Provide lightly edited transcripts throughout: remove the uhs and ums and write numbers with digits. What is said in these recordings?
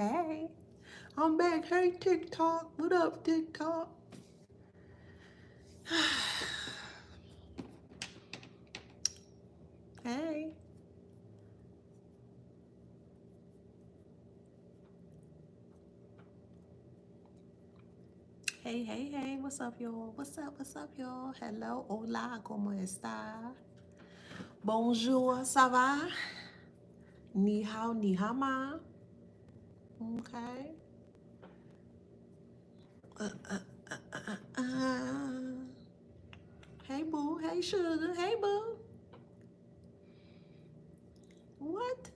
Hey, I'm back. Hey, TikTok. What up, TikTok? Hey. Hey, hey, hey. What's up, y'all? What's up, y'all? Hello, hola, ¿cómo está? Bonjour, ça va? Ni hao, ni hama. Okay. Uh. Hey, boo. Hey, sugar. Hey, boo. What?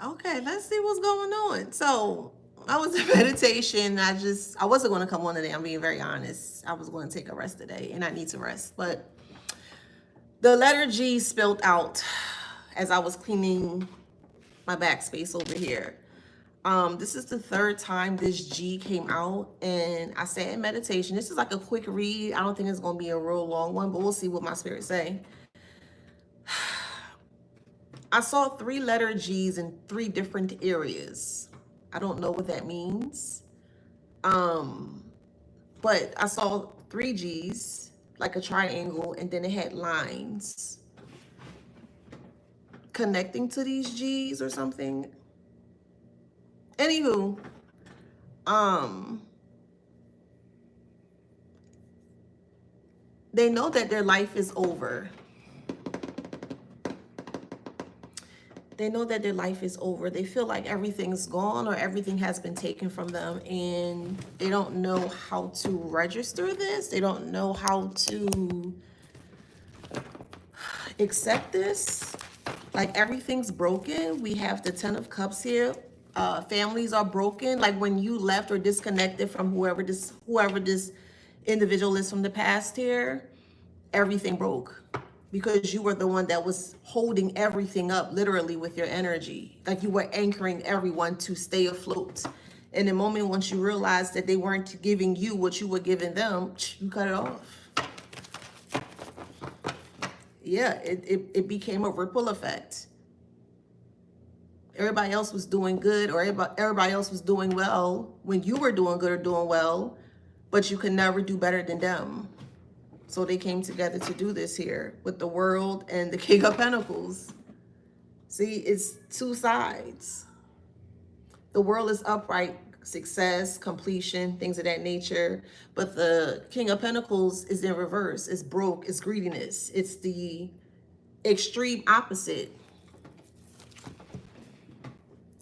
Okay, let's see what's going on. So I was in meditation. I wasn't going to come on today. I'm being very honest. I was going to take a rest today, and I need to rest. But the letter G spilled out as I was cleaning my backspace over here. This is the third time this G came out, and I sat in meditation. This is like a quick read. I don't think it's going to be a real long one, but we'll see what my spirit say. I saw 3-letter G's in 3 different areas. I don't know what that means. But I saw 3 G's, like a triangle, and then it had lines connecting to these G's or something. Anywho, they know that their life is over. They know that their life is over. They feel like everything's gone or everything has been taken from them, and they don't know how to register this. They don't know how to accept this. Like, everything's broken. We have the 10 of Cups here. Families are broken. Like, when you left or disconnected from whoever this individual is from the past here, everything broke. Because you were the one that was holding everything up, literally, with your energy. Like, you were anchoring everyone to stay afloat. And the moment once you realized that they weren't giving you what you were giving them, you cut it off. Yeah, it became a ripple effect. Everybody else was doing good, or everybody else was doing well when you were doing good or doing well, but you could never do better than them. So they came together to do this here with the World and the King of Pentacles. See, it's 2 sides. The World is upright, success, completion, things of that nature. But the King of Pentacles is in reverse. It's broke, it's greediness. It's the extreme opposite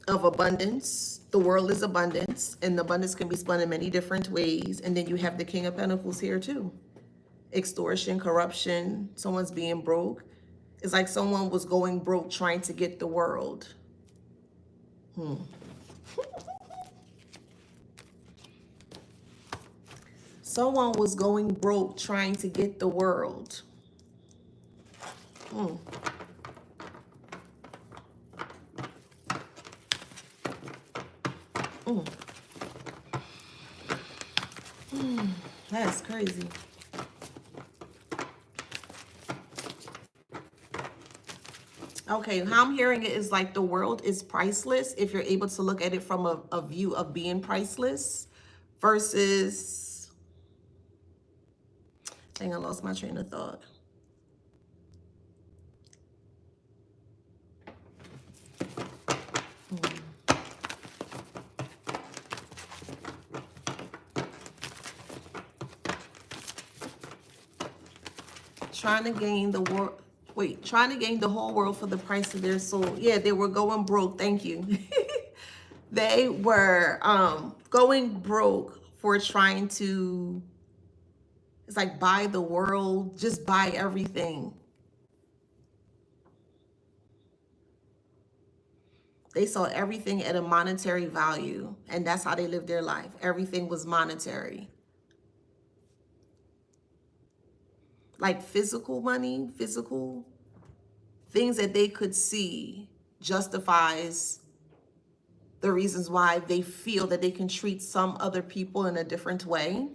of abundance. The World is abundance, and abundance can be spun in many different ways. And then you have the King of Pentacles here too. Extortion, corruption, someone's being broke. It's like someone was going broke trying to get the world. Someone was going broke trying to get the world. That's crazy. Okay, how I'm hearing it is like the world is priceless if you're able to look at it from a view of being priceless versus, dang, I lost my train of thought. Trying to gain the world. Wait, trying to gain the whole world for the price of their soul. Yeah, they were going broke. Thank you. They were going broke for trying to, it's like, buy the world, just buy everything. They saw everything at a monetary value, and that's how they lived their life. Everything was monetary. Like physical money, physical things that they could see justifies the reasons why they feel that they can treat some other people in a different way.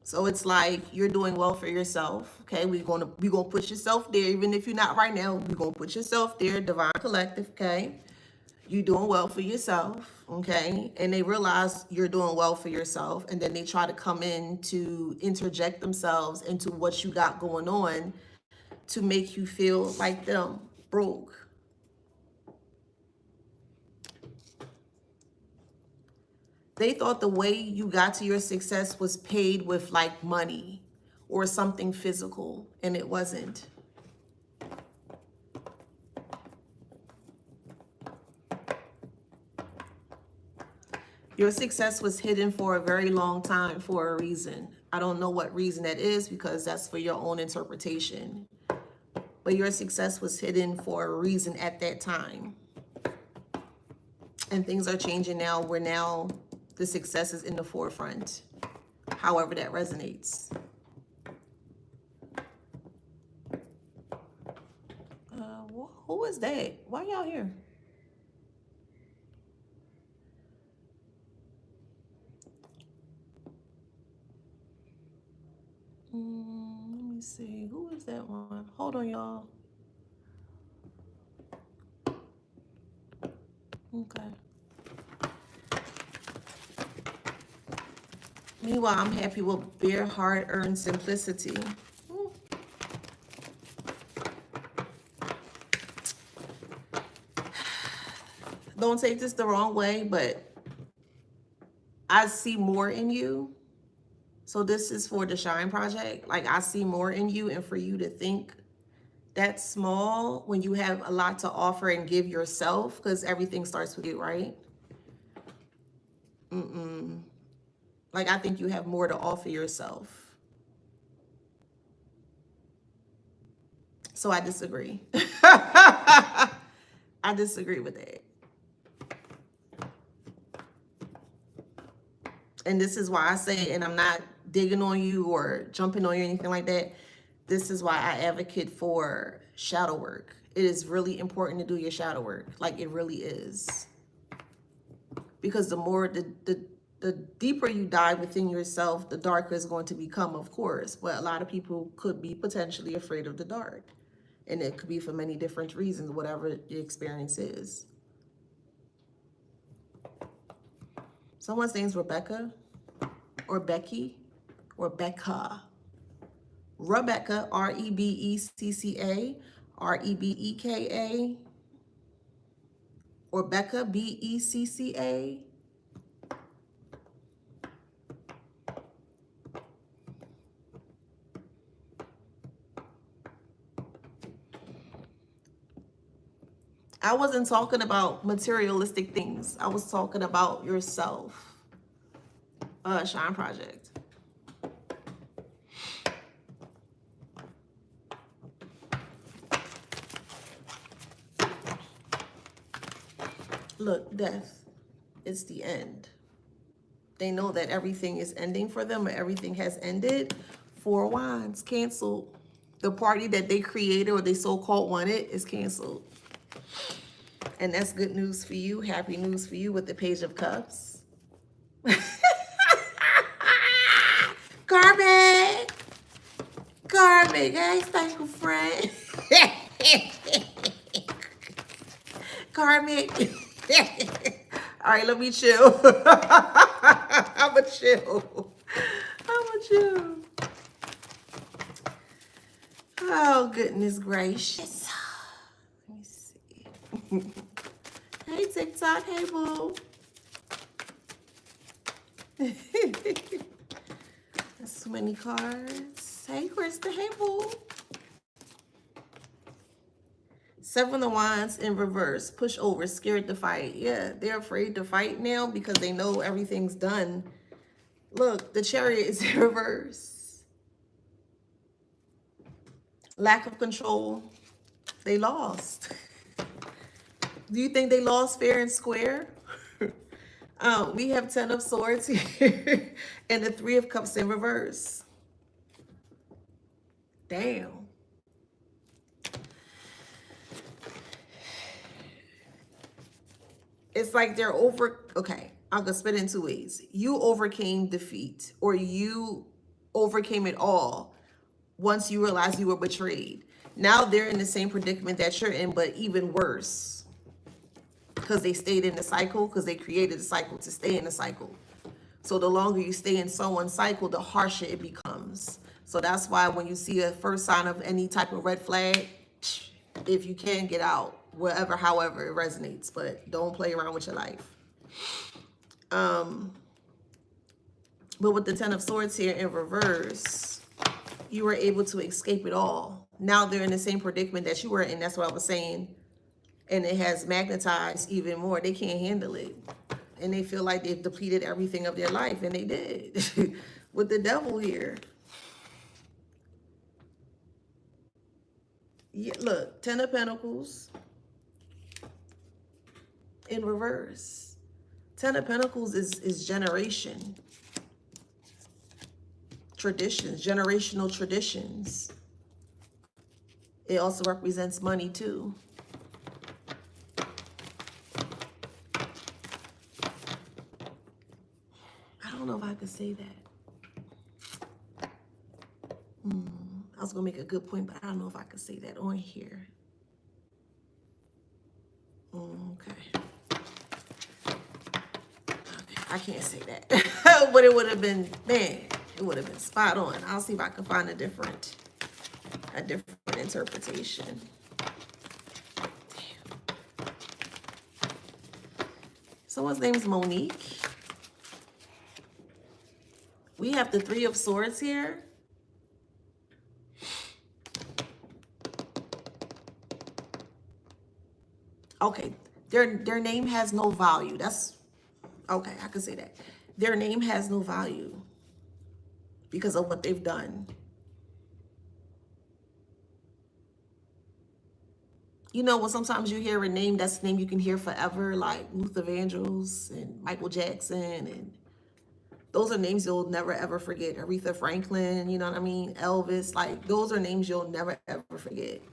So it's like, you're doing well for yourself. Okay, we're gonna put yourself there, even if you're not right now. We're gonna put yourself there, divine collective. Okay, You're doing well for yourself, okay? And they realize you're doing well for yourself, and then they try to come in to interject themselves into what you got going on to make you feel like them, broke. They thought the way you got to your success was paid with like money or something physical, and it wasn't. Your success was hidden for a very long time for a reason. I don't know what reason that is because that's for your own interpretation. But your success was hidden for a reason at that time. And things are changing now where now the success is in the forefront. However that resonates. Who is that? Why y'all here? Let me see. Who is that one? Hold on, y'all. Okay. Meanwhile, I'm happy with bare, hard-earned simplicity. Don't take this the wrong way, but I see more in you. So this is for the Shine Project. Like, I see more in you, and for you to think that small when you have a lot to offer and give yourself, because everything starts with you, right? Like, I think you have more to offer yourself. So I disagree. I disagree with that. And this is why I say, and I'm not digging on you or jumping on you or anything like that. This is why I advocate for shadow work. It is really important to do your shadow work. Like, it really is. Because the more, the deeper you dive within yourself, the darker it's going to become, of course. But a lot of people could be potentially afraid of the dark. And it could be for many different reasons, whatever the experience is. Someone's name's Rebecca, or Becky, or Becca. Rebecca, R-E-B-E-C-C-A, R-E-B-E-K-A, or Becca, B-E-C-C-A. I wasn't talking about materialistic things. I was talking about yourself. Shine Project. Look, death is the end. They know that everything is ending for them, or everything has ended. 4 Wands, canceled. The party that they created or they so-called wanted is canceled. And that's good news for you. Happy news for you with the Page of Cups. Karmic. Karmic. Hey, special friend. Karmic. All right, let me chill. I'ma chill. I'ma chill. Oh, goodness gracious. Let me see. Hey, TikTok. Hey, boo. There's so many cards. Hey, Krista. Hey, boo. 7 of Wands in reverse. Push over. Scared to fight. Yeah, they're afraid to fight now because they know everything's done. Look, the Chariot is in reverse. Lack of control. They lost. Do you think they lost fair and square? We have 10 of Swords here and the 3 of Cups in reverse. Damn. It's like they're over. Okay, I'm gonna split it in 2 ways. You overcame defeat, or you overcame it all once you realized you were betrayed. Now they're in the same predicament that you're in, but even worse. because they stayed in the cycle, because they created a cycle to stay in the cycle. So the longer you stay in someone's cycle, the harsher it becomes. So that's why when you see a first sign of any type of red flag, if you can, get out, wherever, however it resonates, but don't play around with your life. But with the Ten of Swords here in reverse, you were able to escape it all. Now they're in the same predicament that you were in. That's what I was saying. And it has magnetized even more. They can't handle it. And they feel like they've depleted everything of their life. And they did. With the devil here. Yeah, look, Ten of Pentacles in reverse. Ten of Pentacles is generation. Traditions, generational traditions. It also represents money too. I don't know if I could say that. I was gonna make a good point, but I don't know if I could say that on here. Okay. I can't say that. But it would have been, man, it would have been spot on. I'll see if I can find a different interpretation. Damn. Someone's name is Monique. We have the Three of Swords here. Okay, their name has no value. That's okay, I can say that. Their name has no value because of what they've done. You know, when sometimes you hear a name, that's a name you can hear forever, like Luther Vandross and Michael Jackson, and those are names you'll never ever forget. Aretha Franklin, you know what I mean? Elvis, like those are names you'll never ever forget.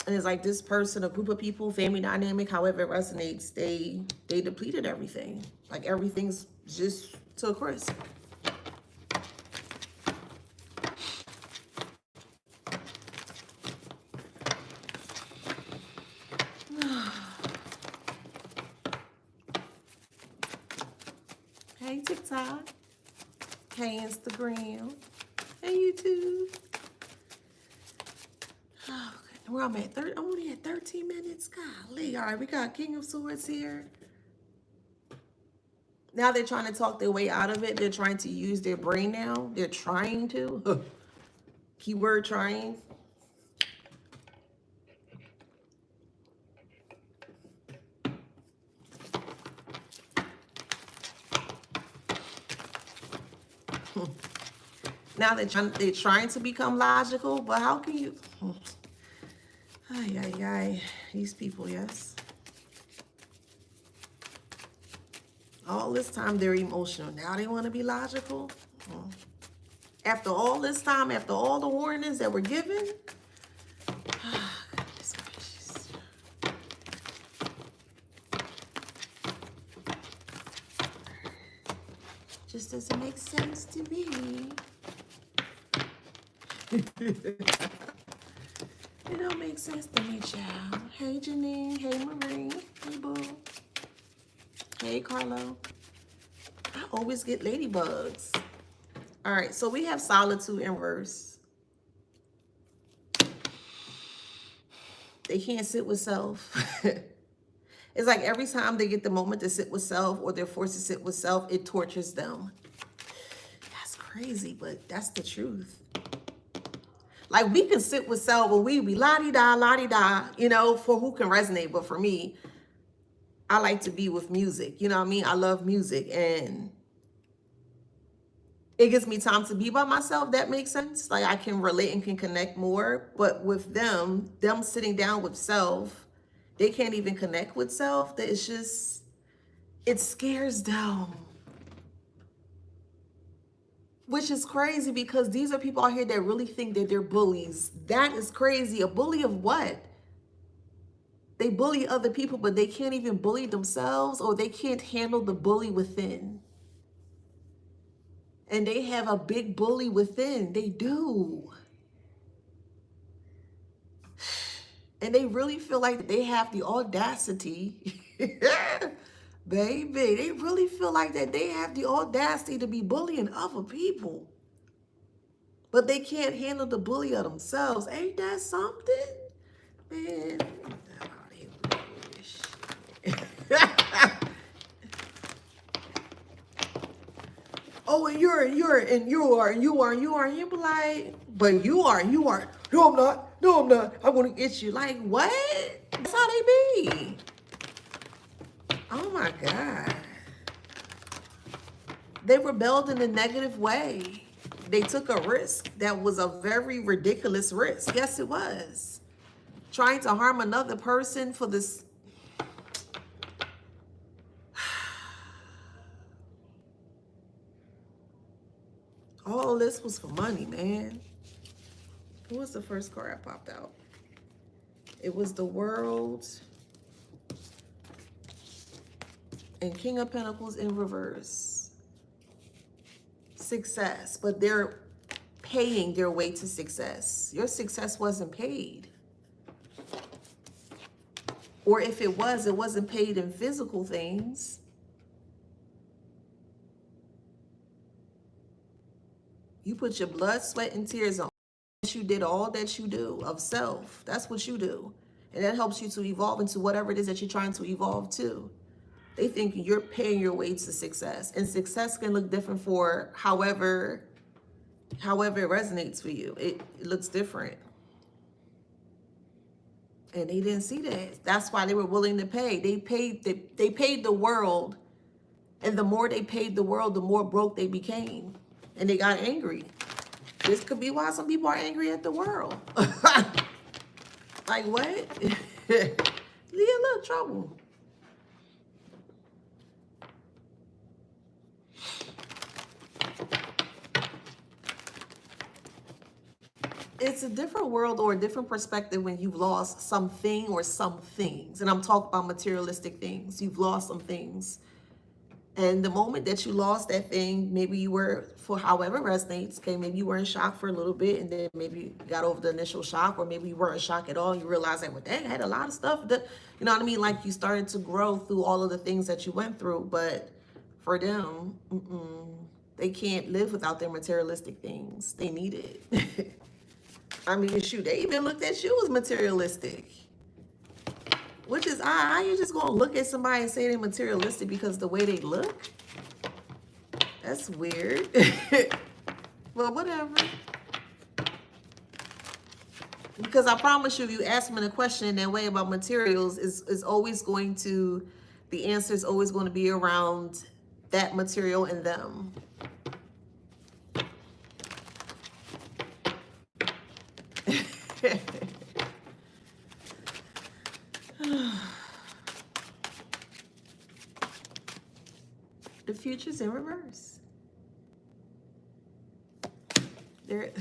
And it's like this person, a group of people, family dynamic, however it resonates, they depleted everything. Like everything's just to a crisp. Hey TikTok. Hey Instagram. Hey YouTube. Oh, where I'm at, I'm only at 13 minutes. Golly. All right, we got King of Swords here. Now they're trying to talk their way out of it. They're trying to use their brain now. They're trying to. Keyword trying. Now they're trying to become logical, but how can you? Ay, ay, ay. These people, yes. All this time they're emotional. Now they want to be logical. After all this time, after all the warnings that were given. Goodness gracious. Just doesn't make sense to me. It don't make sense to me, child. Hey, Janine. Hey, Marie. Hey, Boo. Hey, Carlo. I always get ladybugs. All right, so we have solitude in reverse. They can't sit with self. It's like every time they get the moment to sit with self or they're forced to sit with self, it tortures them. That's crazy, but that's the truth. Like we can sit with self, but we be la-di-da, you know, for who can resonate. But for me, I like to be with music. You know what I mean? I love music and it gives me time to be by myself. That makes sense. Like I can relate and can connect more. But with them sitting down with self, they can't even connect with self. That it's just, it scares them. Which is crazy because these are people out here that really think that they're bullies. That is crazy. A bully of what? They bully other people, but they can't even bully themselves, or they can't handle the bully within. And they have a big bully within. They do. And they really feel like they have the audacity, baby, they really feel like that they have the audacity to be bullying other people. But they can't handle the bully of themselves. Ain't that something? Man, oh, and you be like, but you are. No, I'm not. No, I'm not. I'm gonna get you. Like, what? That's how they be. Oh my God. They rebelled in a negative way. They took a risk that was a very ridiculous risk. Yes, it was. Trying to harm another person for this. All this was for money, man. What was the first card I popped out? It was the World and King of Pentacles in reverse. Success, but they're paying their way to success. Your success wasn't paid. Or if it was, it wasn't paid in physical things. You put your blood, sweat, and tears on. You did all that you do of self. That's what you do. And that helps you to evolve into whatever it is that you're trying to evolve to. They think you're paying your way to success. And success can look different for however it resonates for you. It looks different. And they didn't see that. That's why they were willing to pay. They paid the world. And the more they paid the world, the more broke they became. And they got angry. This could be why some people are angry at the world. Like, what? Leave a little trouble. It's a different world or a different perspective when you've lost something or some things. And I'm talking about materialistic things. You've lost some things. And the moment that you lost that thing, maybe you were, for however it resonates, okay, maybe you were in shock for a little bit and then maybe you got over the initial shock, or maybe you weren't in shock at all. You realized that, well, dang, I had a lot of stuff that, you know what I mean? Like you started to grow through all of the things that you went through. But for them, they can't live without their materialistic things. They need it. I mean, shoot, they even looked at you as materialistic. Which is odd. How you just gonna look at somebody and say they're materialistic because the way they look? That's weird. Well, whatever. Because I promise you, if you ask them a question in that way about materials, is always going to, the answer is always going to be around that material and them. The future's in reverse. There,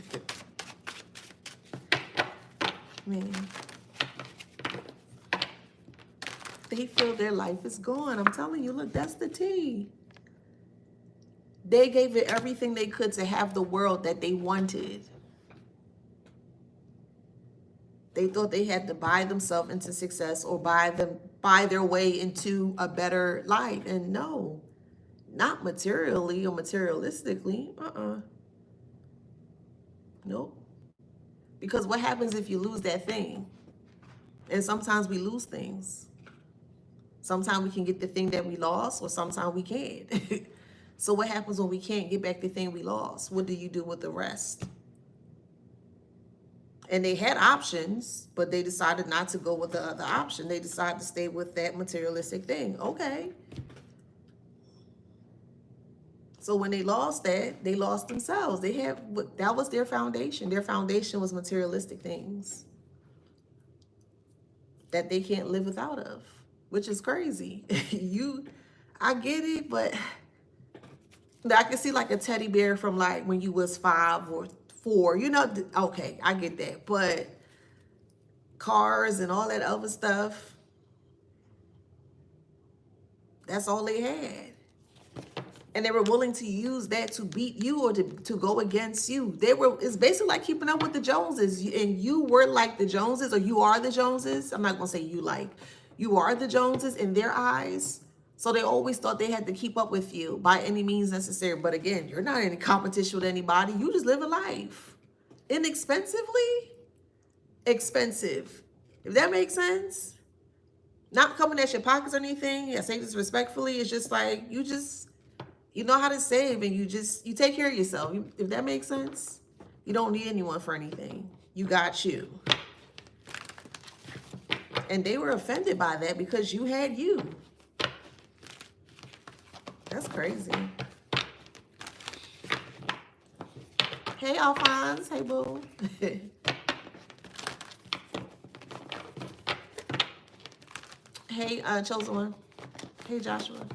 man, they feel their life is gone. I'm telling you, look, that's the tea. They gave it everything they could to have the world that they wanted. They thought they had to buy themselves into success or buy their way into a better life. And no, not materially or materialistically. Nope. Because what happens if you lose that thing? And sometimes we lose things. Sometimes we can get the thing that we lost, or sometimes we can't. So what happens when we can't get back the thing we lost? What do you do with the rest? And they had options, but they decided not to go with the other option. They decided to stay with that materialistic thing. Okay. So when they lost that, they lost themselves. That was their foundation. Their foundation was materialistic things that they can't live without of, which is crazy. I get it, but I can see like a teddy bear from like when you was 5 or 4, you know, okay, I get that. But cars and all that other stuff, that's all they had. And they were willing to use that to beat you or to go against you. It's basically like keeping up with the Joneses. And you were like the Joneses, or you are the Joneses. I'm not going to say you are the Joneses in their eyes. So they always thought they had to keep up with you by any means necessary. But again, you're not in competition with anybody. You just live a life. Inexpensively expensive. If that makes sense. Not coming at your pockets or anything. I say this respectfully. It's just like, you know how to save, and you take care of yourself. If that makes sense. You don't need anyone for anything. You got you. And they were offended by that because you had you. That's crazy. Hey, Alphonse. Hey, boo. Hey, chosen one. Hey, Joshua.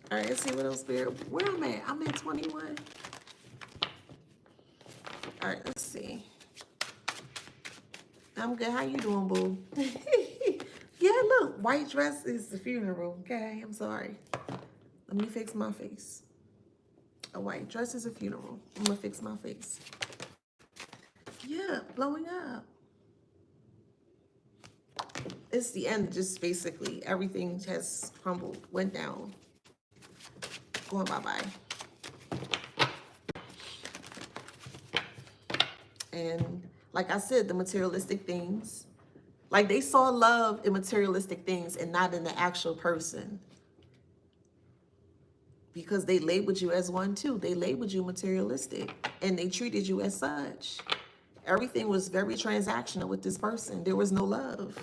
All right, let's see what else spirit. Where I'm at? I'm at 21. All right, let's see. I'm good. How you doing, boo? Yeah, look, white dress is the funeral. Okay, I'm sorry. Let me fix my face. A white dress is a funeral. I'm gonna fix my face. Yeah, blowing up. It's the end. Just basically everything has crumbled, went down. Going bye-bye. And like I said, the materialistic things, like they saw love in materialistic things and not in the actual person. Because they labeled you as one too. They labeled you materialistic and they treated you as such. Everything was very transactional with this person. There was no love.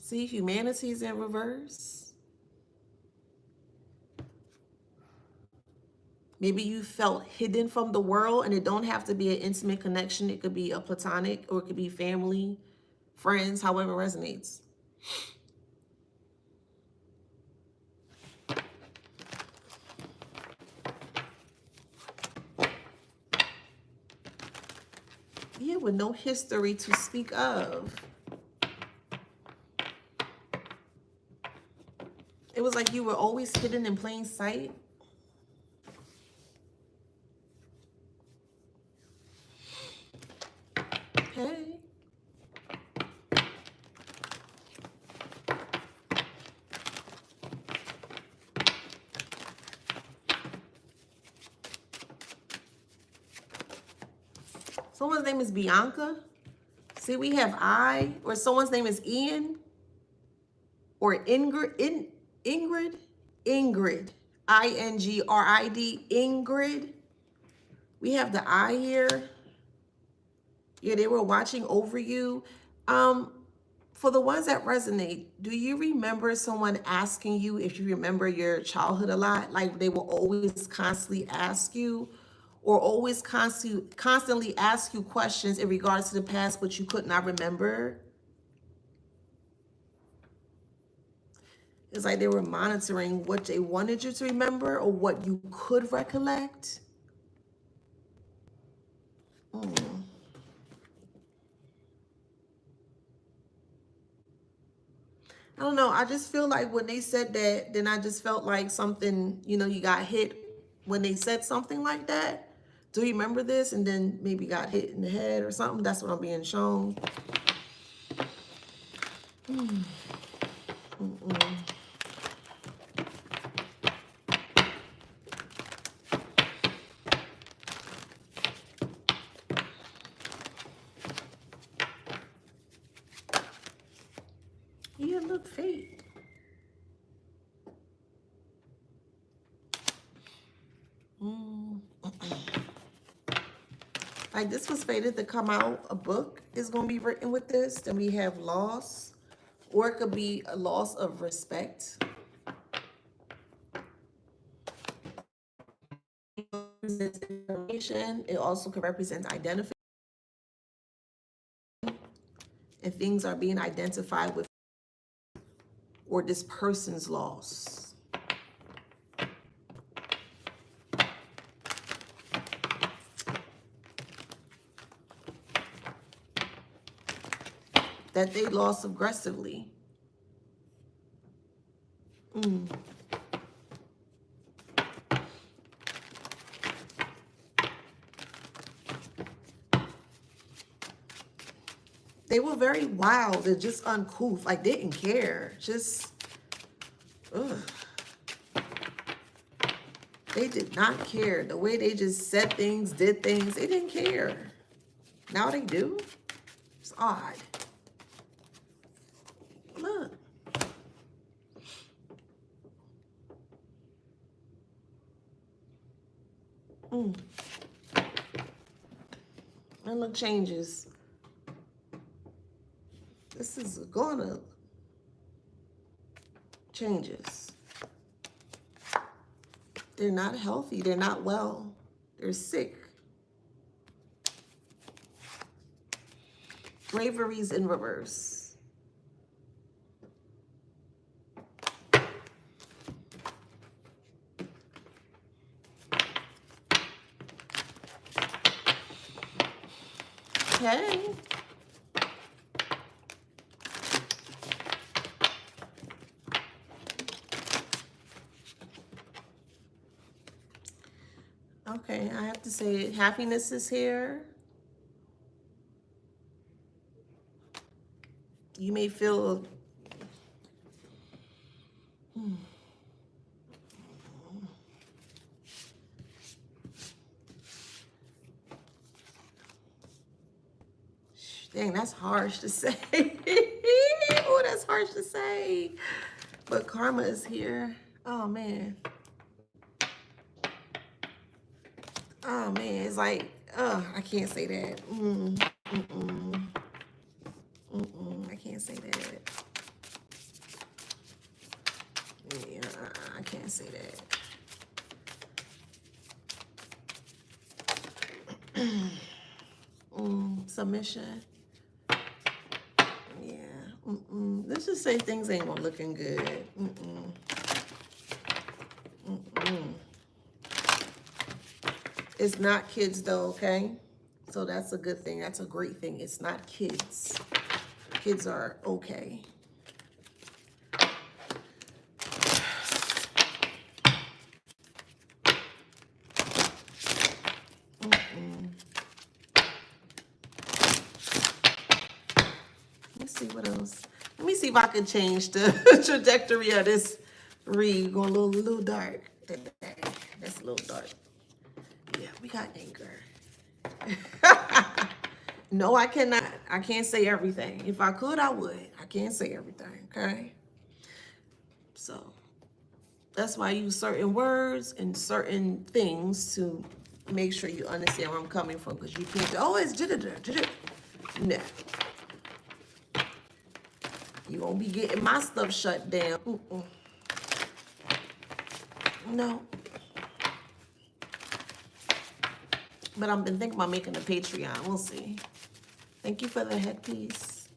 See, humanity's in reverse. Maybe you felt hidden from the world, and it don't have to be an intimate connection. It could be a platonic, or it could be family, friends, however it resonates. Yeah, with no history to speak of. It was like you were always hidden in plain sight. Hey. Someone's name is Bianca. See, we have or someone's name is Ian or Ingrid. Ingrid, Ingrid, Ingrid. We have the I here. Yeah, they were watching over you. For the ones that resonate, do you remember someone asking you if you remember your childhood a lot? Like they will always constantly ask you, or always constantly ask you questions in regards to the past, but you could not remember? It's like they were monitoring what they wanted you to remember or what you could recollect. I don't know. I just feel like when they said that, then I just felt like something, you got hit when they said something like that. Do you remember this? And then maybe got hit in the head or something. That's what I'm being shown. Yeah, look, fate. Like this was fated to come out. A book is going to be written with this. Then we have loss, or it could be a loss of respect. It also could represent identification. And things are being identified with, or this person's loss. That they lost aggressively. Mm. They were very wild and just uncouth. Like, didn't care. Just, ugh. They did not care. The way they just said things, did things, they didn't care. Now they do. It's odd. Look. Mm. And look, changes. This is gonna changes. They're not healthy. They're not well. They're sick. Bravery's in reverse. Okay. Okay, I have to say happiness is here. You may feel dang, that's harsh to say. Oh, that's harsh to say. But karma is here. Oh man. Oh man, it's like, I can't say that. I can't say that. Yeah, I can't say that. Submission. Yeah. Let's just say things ain't gonna looking good. It's not kids though, okay? So that's a good thing. That's a great thing. It's not kids. Kids are okay. Let's see what else. Let me see if I can change the trajectory of this read. Going a little dark today. That's a little dark. Yeah, we got anger. No, I cannot. I can't say everything. If I could, I would. I can't say everything, okay? So that's why I use certain words and certain things to make sure you understand where I'm coming from, because you can't, oh, it's da-da-da. No. You won't be getting my stuff shut down. No. But I've been thinking about making a Patreon. We'll see. Thank you for the headpiece.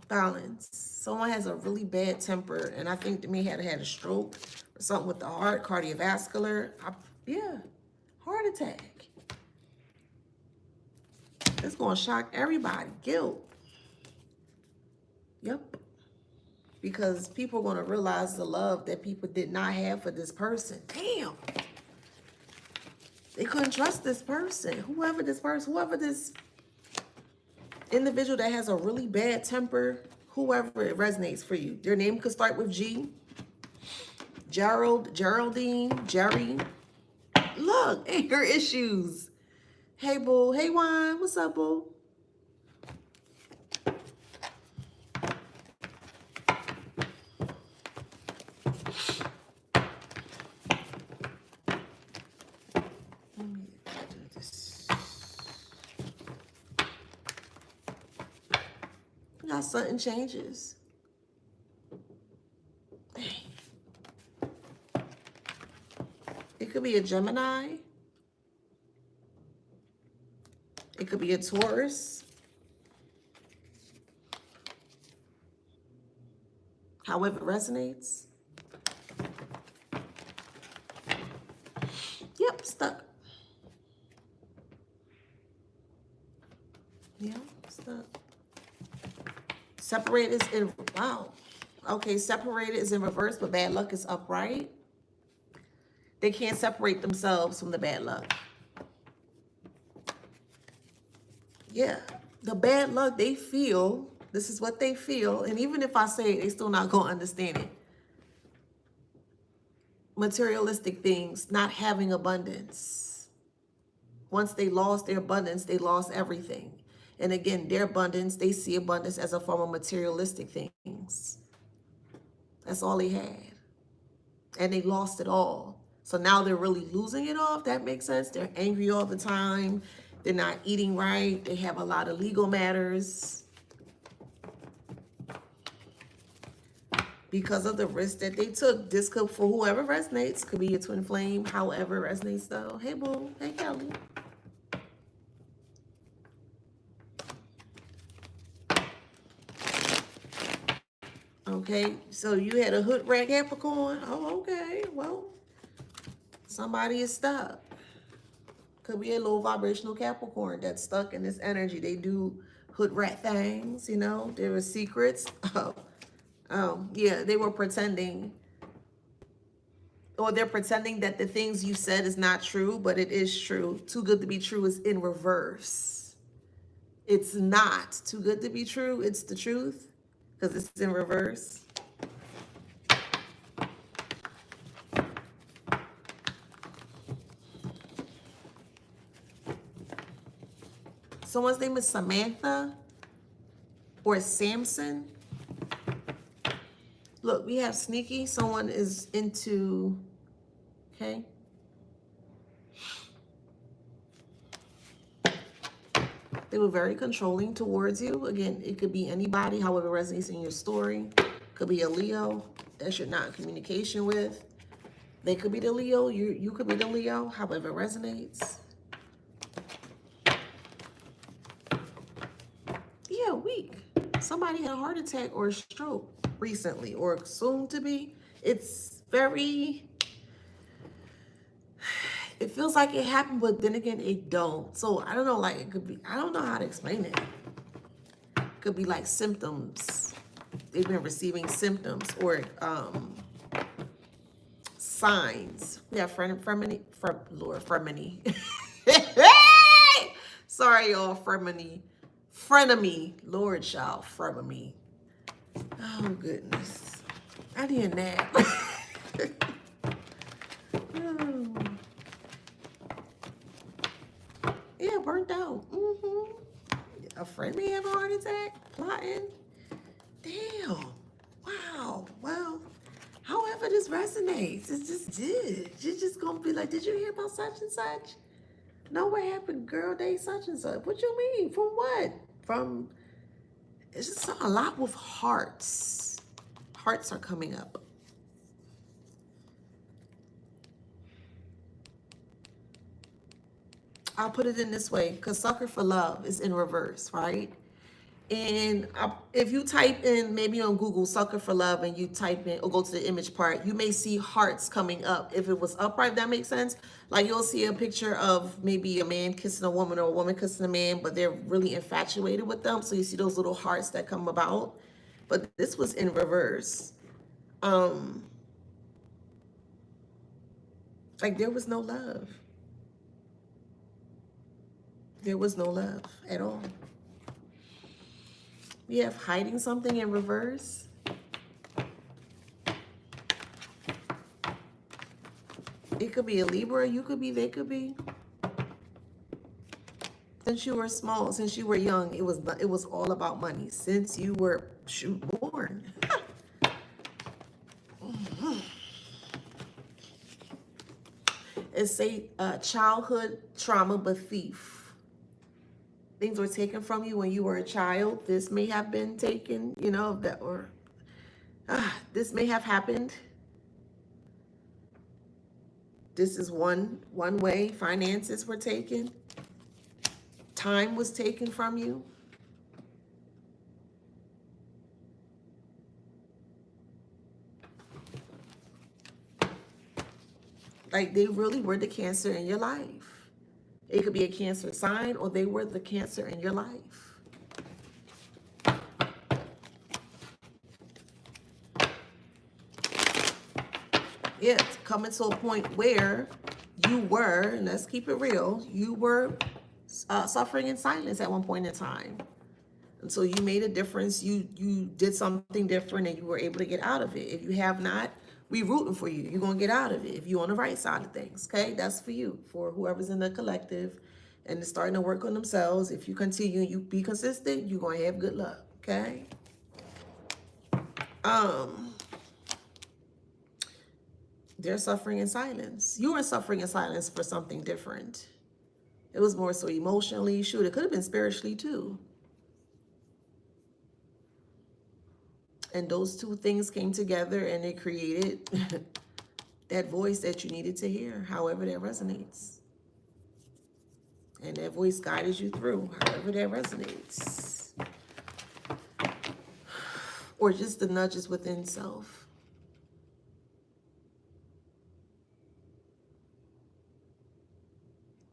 Balance. Someone has a really bad temper, and I think they may have had a stroke or something with the heart, cardiovascular. Yeah, heart attack. It's going to shock everybody. Guilt. Yep. Because people are going to realize the love that people did not have for this person. Damn. They couldn't trust this person. Whoever this individual that has a really bad temper, whoever it resonates for you. Their name could start with G. Gerald, Geraldine, Jerry. Look, anger issues. Hey, boo. Hey, Wine. What's up, boo? Now something changes. It could be a Gemini. It could be a Taurus. However it resonates. Yep, stuck. Yep, stuck. Separated is in, wow. Okay, separated is in reverse, but bad luck is upright. They can't separate themselves from the bad luck. Yeah, the bad luck they feel, this is what they feel. And even if I say it, they still not going to understand it. Materialistic things, not having abundance. Once they lost their abundance, they lost everything. And again, their abundance, they see abundance as a form of materialistic things. That's all they had. And they lost it all. So now they're really losing it all, if that makes sense. They're angry all the time. They're not eating right. They have a lot of legal matters because of the risk that they took. This could, for whoever resonates, could be your twin flame, however resonates though. Hey, boo. Hey, Kelly. Okay, so you had a hood rat Capricorn. Oh, okay. Well, somebody is stuck. Could be a low vibrational Capricorn that's stuck in this energy. They do hood rat things, you know. There were secrets. Yeah, they were pretending. Or they're pretending that the things you said is not true, but it is true. Too good to be true is in reverse. It's not too good to be true. It's the truth because it's in reverse. Someone's name is Samantha or Samson. Look, we have sneaky. Someone is into, okay. They were very controlling towards you. Again, it could be anybody, however it resonates in your story. Could be a Leo that you're not in communication with. They could be the Leo. You could be the Leo, however it resonates. Yeah, weak. Somebody had a heart attack or a stroke recently or soon to be. It's very, it feels like it happened, but then again, it don't. So I don't know, like it could be, I don't know how to explain it. It could be like symptoms. They've been receiving symptoms or signs. We have frenemy. Sorry, y'all, frenemy. Lord, child, frenemy. Oh, goodness. I need a nap. Oh. Yeah, burnt out. A friend may have a heart attack, plotting. Damn. Wow. Well, however this resonates, it's just did. You're just gonna be like, did you hear about such and such? No, what happened, girl? They such and such. What you mean? From what? From, it's just a lot with hearts. Hearts are coming up. I'll put it in this way, because sucker for love is in reverse, right? And if you type in, maybe on Google, sucker for love, and you type in, or go to the image part, you may see hearts coming up. If it was upright, that makes sense. Like you'll see a picture of maybe a man kissing a woman or a woman kissing a man, but they're really infatuated with them. So you see those little hearts that come about. But this was in reverse. Like there was no love. There was no love at all. We have hiding something in reverse. It could be a Libra, you could be, they could be. Since you were small, since you were young, it was all about money. Since you were born. It's a childhood trauma, but thief. Things were taken from you when you were a child. This may have been taken, you know, that, or this may have happened. This is one way. Finances were taken. Time was taken from you. Like they really were the cancer in your life. It could be a cancer sign, or they were the cancer in your life. Yeah, coming to a point where you were, and let's keep it real, you were suffering in silence at one point in time. And so you made a difference. You did something different and you were able to get out of it. If you have not, we rooting for you. You're going to get out of it if you're on the right side of things. Okay, that's for you. For whoever's in the collective and is starting to work on themselves, if you continue, you be consistent, you're going to have good luck. Okay. They're suffering in silence. You were suffering in silence for something different. It was more so emotionally. Shoot, it could have been spiritually too. And those two things came together and it created that voice that you needed to hear, however that resonates. And that voice guided you through, however that resonates. Or just the nudges within self.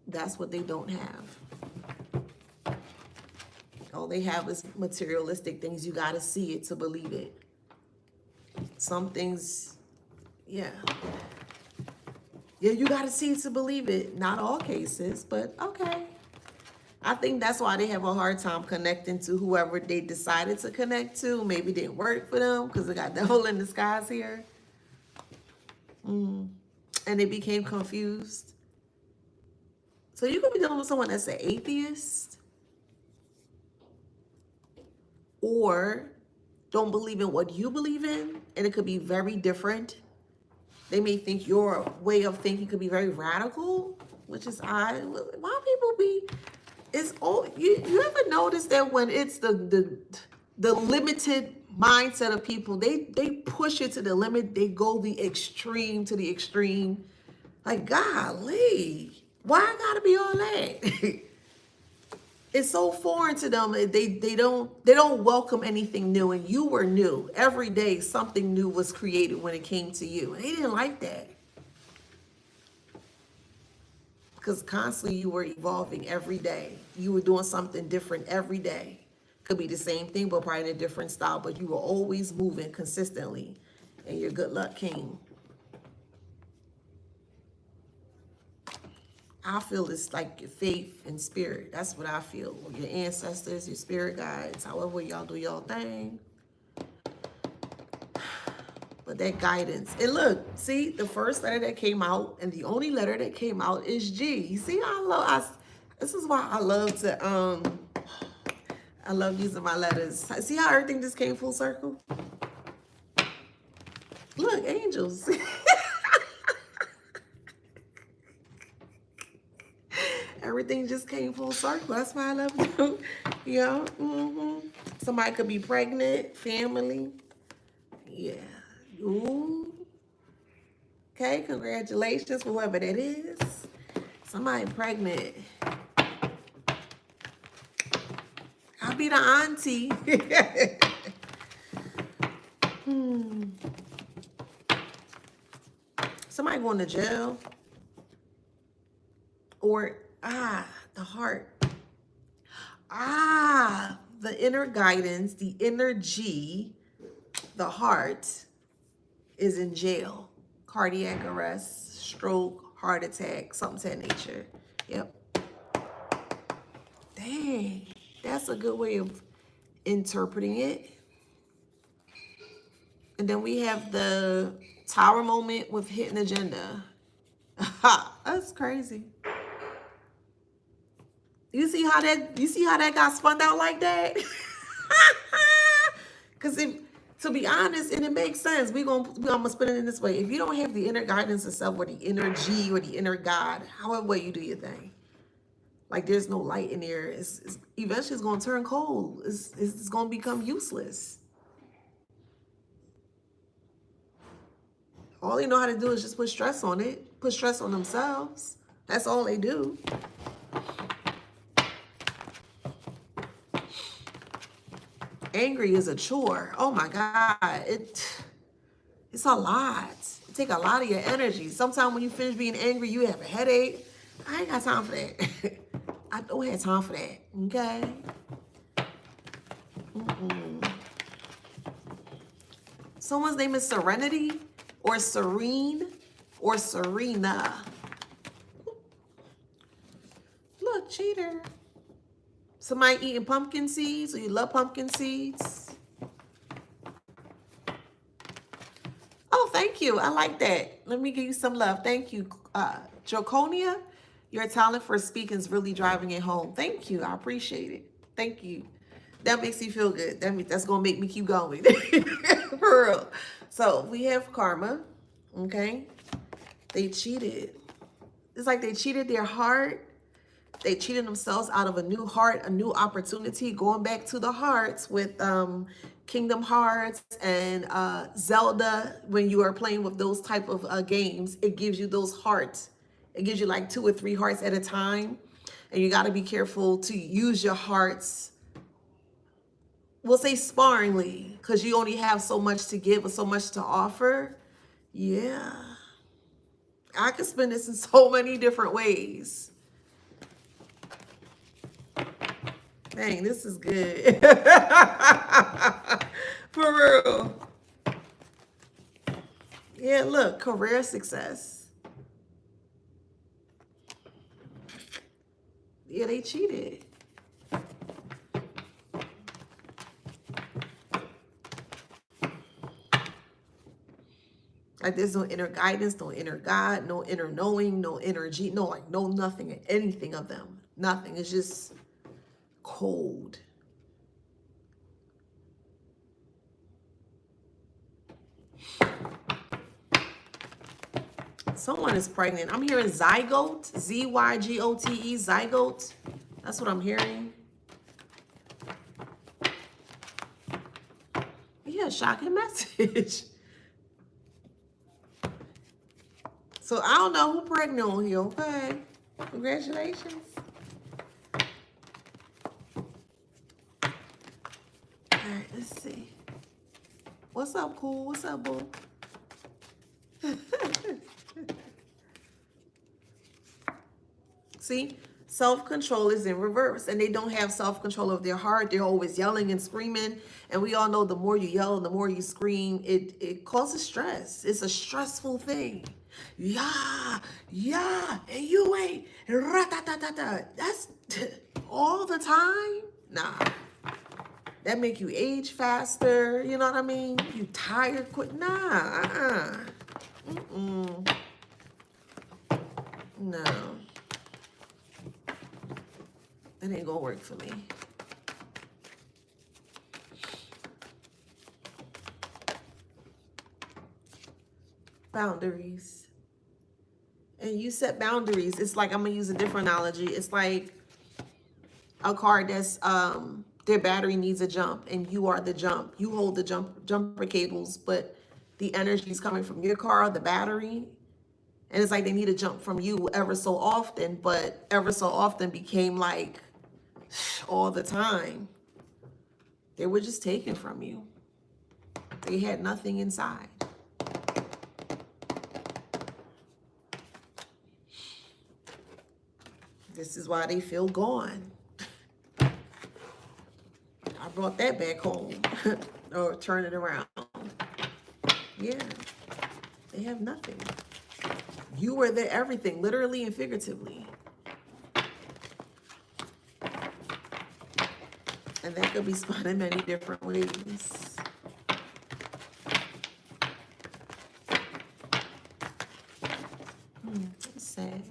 That's what they don't have. All they have is materialistic things. You got to see it to believe it. Some things, yeah. Yeah, you got to see it to believe it. Not all cases, but okay. I think that's why they have a hard time connecting to whoever they decided to connect to. Maybe it didn't work for them because they got devil in disguise here. And they became confused. So you could be dealing with someone that's an atheist or don't believe in what you believe in, and it could be very different. They may think your way of thinking could be very radical, which is odd. Why people be? It's all you ever notice that when it's the limited mindset of people, they push it to the limit. They go the extreme to the extreme. Like, golly, why I gotta be all that? It's so foreign to them. They don't welcome anything new, and you were new. Every day something new was created when it came to you. And they didn't like that. Because constantly you were evolving every day. You were doing something different every day. Could be the same thing, but probably in a different style, but you were always moving consistently. And your good luck came. I feel it's like your faith and spirit. That's what I feel. Your ancestors, your spirit guides, however y'all do y'all thing. But that guidance. And look, see, the first letter that came out and the only letter that came out is G. You see, this is why I love using my letters. See how everything just came full circle? Look, angels. Everything just came full circle. That's why I love you. Yeah. Somebody could be pregnant, family. Yeah. Ooh. Okay, congratulations, whoever that is. Somebody pregnant. I'll be the auntie. Somebody going to jail. Or the heart. The inner guidance, the inner G, the heart is in jail. Cardiac arrest, stroke, heart attack, something to that nature. Yep. Dang, that's a good way of interpreting it. And then we have the tower moment with hidden agenda. That's crazy. You see how that got spun out like that? Because to be honest, and it makes sense, I'm gonna spin it in this way. If you don't have the inner guidance of self or the inner G or the inner God, however way you do your thing, like there's no light in there, it's eventually it's gonna turn cold. It's gonna become useless. All they know how to do is just put stress on it, put stress on themselves. That's all they do. Angry is a chore. Oh my God. It's a lot. It takes a lot of your energy. Sometimes when you finish being angry, you have a headache. I ain't got time for that. I don't have time for that. Okay? Someone's name is Serenity or Serene. or Serena. Look, cheater. Somebody eating pumpkin seeds, or you love pumpkin seeds? Oh, thank you. I like that. Let me give you some love. Thank you. Joconia, your talent for speaking is really driving it home. Thank you. I appreciate it. Thank you. That makes me feel good. That's going to make me keep going. For real. So we have karma. Okay. They cheated. It's like they cheated their heart. They cheated themselves out of a new heart, a new opportunity, going back to the hearts with Kingdom Hearts and Zelda. When you are playing with those type of games, it gives you those hearts. It gives you like 2 or 3 hearts at a time. And you got to be careful to use your hearts, we'll say sparingly, because you only have so much to give or so much to offer. Yeah. I could spend this in so many different ways. Dang, this is good. For real. Yeah, look, career success. Yeah, they cheated. Like there's no inner guidance, no inner God, no inner knowing, no energy, no like no nothing, anything of them. Nothing. It's just cold. Someone is pregnant. I'm hearing zygote, Z-Y-G-O-T-E, zygote. That's what I'm hearing. Yeah, shocking message. So I don't know who pregnant on here, okay? Congratulations. All right, let's see. What's up, cool? What's up, boo? See, self-control is in reverse, and they don't have self-control of their heart. They're always yelling and screaming, and we all know the more you yell and the more you scream, it causes stress. It's a stressful thing. Yeah, and you ain't ra-ta-ta-ta-ta. That's all the time. Nah, that make you age faster. You know what I mean? You tired quick. Nah, no. That ain't gonna work for me. Boundaries. And you set boundaries. It's like, I'm gonna use a different analogy. It's like a car that's their battery needs a jump, and you are the jump. You hold the jumper cables, but the energy is coming from your car, the battery. And it's like they need a jump from you ever so often, but ever so often became like all the time. They were just taken from you. They had nothing inside. This is why they feel gone. I brought that back home. Or turn it around. Yeah. They have nothing. You were their everything, literally and figuratively. And that could be spun in many different ways. That's sad.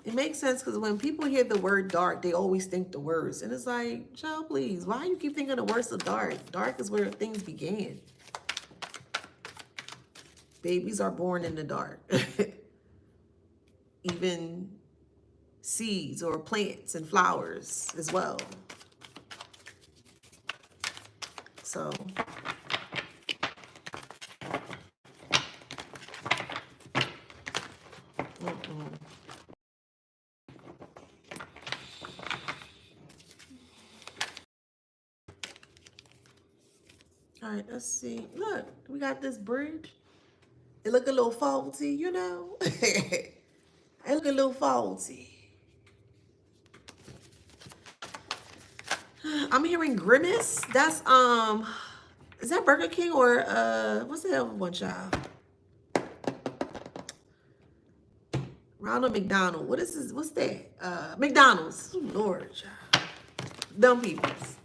It makes sense because when people hear the word dark, they always think the worst. And it's like, child, please, why you keep thinking the worst of dark? Dark is where things began. Babies are born in the dark. Even seeds or plants and flowers as well. So all right, let's see. Look, we got this bridge. It look a little faulty, you know. It look a little faulty. I'm hearing grimace. That's Is that Burger King or what's the other one, child? Ronald McDonald. What is this? What's that? McDonald's. Oh, Lord, child. Dumb peoples.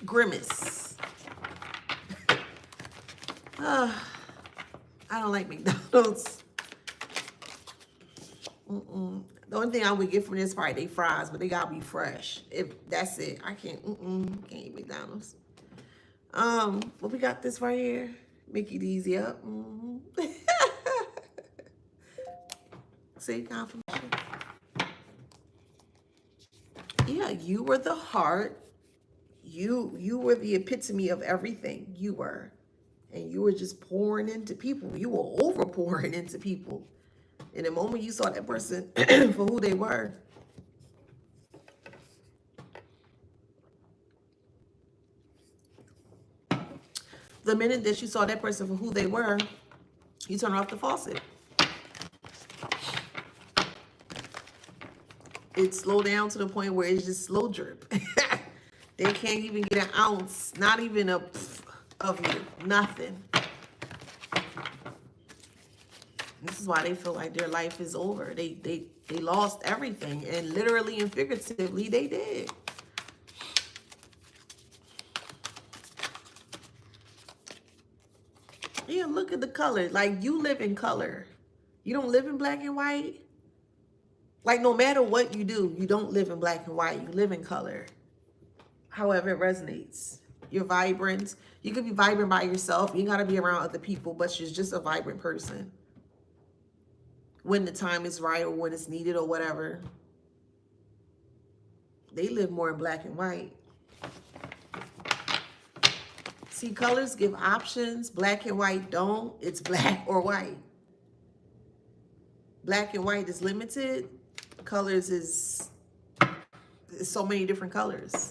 Grimace. I don't like McDonald's. The only thing I would get from this part, they fries, but they gotta be fresh. If that's it, I can't eat McDonald's. What we got this right here? Mickey D's, yep. See, confirmation. Yeah, you were the heart. You were the epitome of everything. You were. And you were just pouring into people. You were over pouring into people. And the moment you saw that person for who they were, the minute that you saw that person for who they were, you turn off the faucet. It slowed down to the point where it's just slow drip. They can't even get an ounce, not even a of you, nothing. This is why they feel like their life is over. They lost everything, and literally and figuratively, they did. Yeah, look at the color. Like, you live in color. You don't live in black and white. Like, no matter what you do, you don't live in black and white. You live in color. However it resonates. You're vibrant. You could be vibrant by yourself. You got to be around other people, but you're just a vibrant person. When the time is right or when it's needed or whatever. They live more in black and white. See, colors give options. Black and white don't. It's black or white. Black and white is limited. Colors is so many different colors.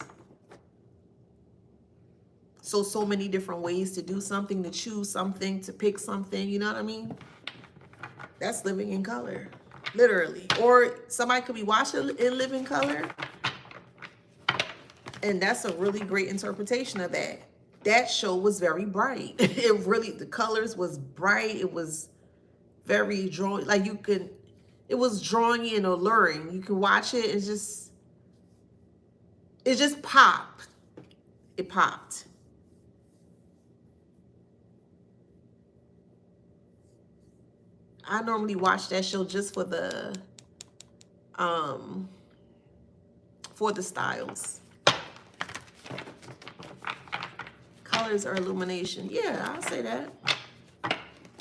So many different ways to do something, to choose something, to pick something. You know what I mean? That's living in color, literally. Or somebody could be watching and live in color. And that's a really great interpretation of that. That show was very bright. It really, the colors was bright. It was very drawing, like you could, it was drawing in, alluring. You can watch it and it just popped. It popped. I normally watch that show just for the styles. Colors or illumination. Yeah, I'll say that.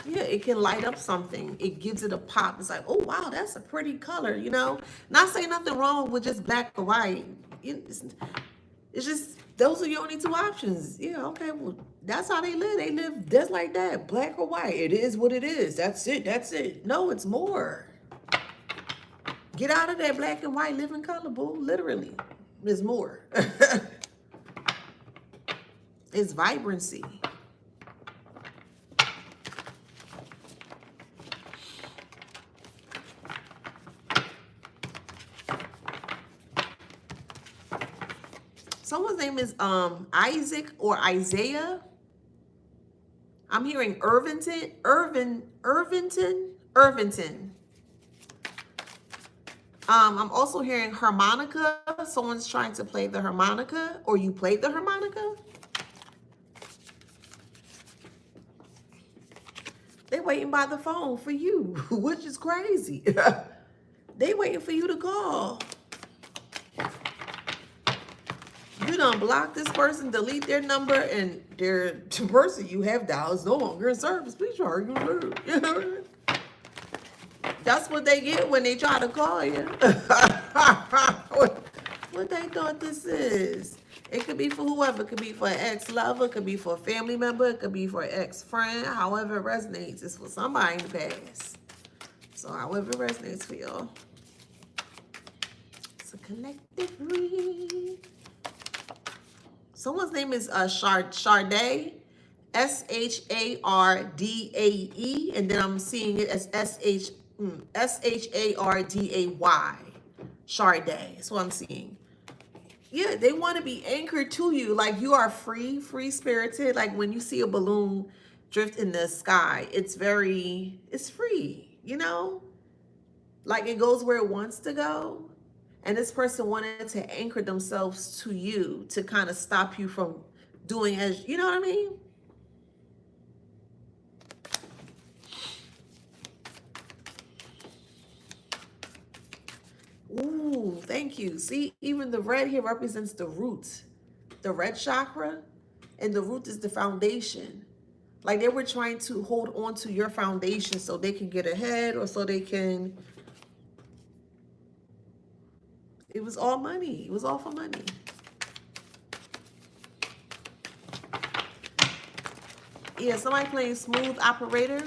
Yeah, it can light up something. It gives it a pop. It's like, oh, wow, that's a pretty color, you know? Not saying nothing wrong with just black or white. It's just, those are your only two options. Yeah, okay, well, that's how they live. They live just like that, black or white. It is what it is. That's it. That's it. No, it's more. Get out of that black and white, live in color, boo. Literally, there's more. It's vibrancy. Someone's name is Isaac or Isaiah. I'm hearing Irvington. I'm also hearing harmonica. Someone's trying to play the harmonica, or you played the harmonica. They waiting by the phone for you, which is crazy. They waiting for you to call. You done block this person, delete their number, and their person you have dialed is no longer in service. Please try again. That's what they get when they try to call you. What they thought this is. It could be for whoever. It could be for an ex-lover. It could be for a family member. It could be for an ex-friend. However it resonates. It's for somebody in the past. So however it resonates for y'all. It's a collective read. Someone's name is Shardae. S-H-A-R-D-A-E. And then I'm seeing it as S-H-A-R-D-A-Y. Shardae. That's what I'm seeing. Yeah, they want to be anchored to you. Like you are free, free spirited. Like when you see a balloon drift in the sky, it's free, you know? Like it goes where it wants to go. And this person wanted to anchor themselves to you to kind of stop you from doing as, you know what I mean? Ooh, thank you. See, even the red here represents the root, the red chakra, and the root is the foundation. Like they were trying to hold on to your foundation so they can get ahead or so they can. It was all money. It was all for money. Yeah, somebody playing smooth operator.